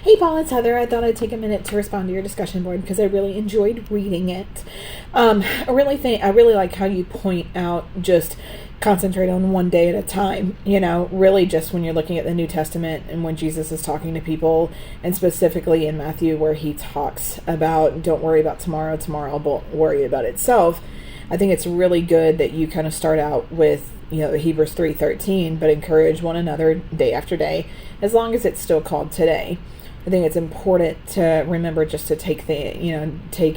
Hey Paul, it's Heather. I thought I'd take a minute to respond to your discussion board because I really enjoyed reading it. I really like how you point out just concentrate on one day at a time. Really just when you're looking at the New Testament and when Jesus is talking to people, and specifically in Matthew where he talks about don't worry about tomorrow will worry about itself. I think it's really good that you kind of start out with Hebrews 3:13, but encourage one another day after day, as long as it's still called today. I think it's important to remember just to take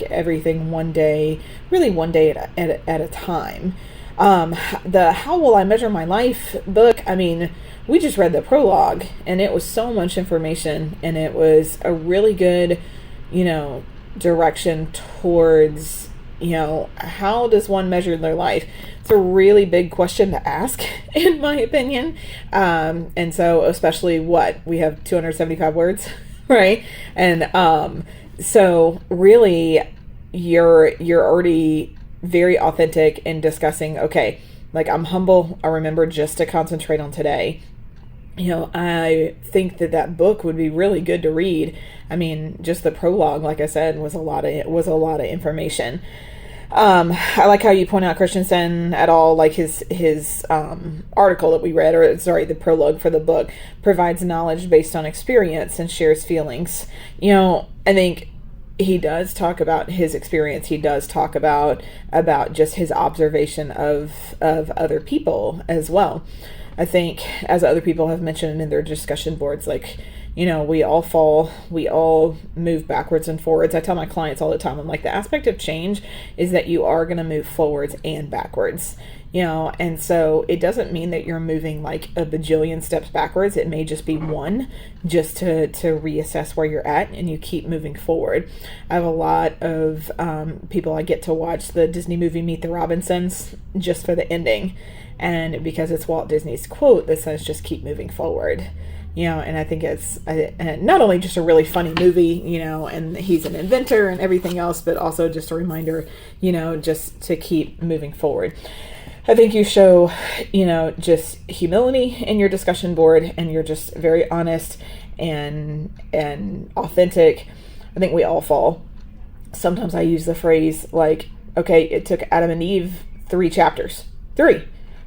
everything one day at a time. The How Will I Measure My Life book, we just read the prologue, and it was so much information, and it was a really good, direction towards, how does one measure their life? It's a really big question to ask, in my opinion. And so, especially we have 275 words, right? And so really, you're already very authentic in discussing, okay, like I'm humble. I remember just to concentrate on today. I think that book would be really good to read. Just the prologue, like I said, was a lot of information. I like how you point out Christensen et al., like his article that we read, the prologue for the book, provides knowledge based on experience and shares feelings. I think he does talk about his experience. He does talk about just his observation of other people as well. I think, as other people have mentioned in their discussion boards, we all fall, we all move backwards and forwards. I tell my clients all the time, I'm like, the aspect of change is that you are going to move forwards and backwards, and so it doesn't mean that you're moving like a bajillion steps backwards. It may just be one, just to reassess where you're at, and you keep moving forward. I have a lot of people I get to watch the Disney movie Meet the Robinsons just for the ending, and because it's Walt Disney's quote that says just keep moving forward. And I think it's not only just a really funny movie, and he's an inventor and everything else, but also just a reminder, just to keep moving forward. I think you show, just humility in your discussion board, and you're just very honest and authentic. I think we all fall. Sometimes I use the phrase like, okay, it took Adam and Eve 3 chapters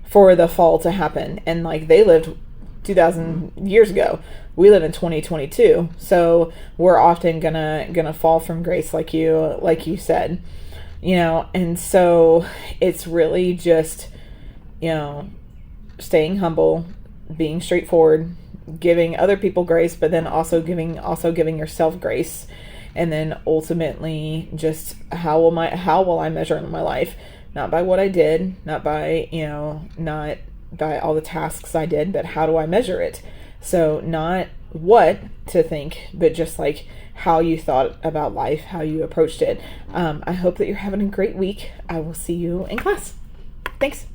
for the fall to happen. And like they lived 2,000 years ago. We live in 2022, so we're often gonna fall from grace, like you said, and so it's really just staying humble, being straightforward, giving other people grace, but then also giving yourself grace, and then ultimately just how will I measure in my life? Not by what I did, not by all the tasks I did, but how do I measure it? So not what to think, but just like how you thought about life, how you approached it. I hope that you're having a great week. I will see you in class. Thanks.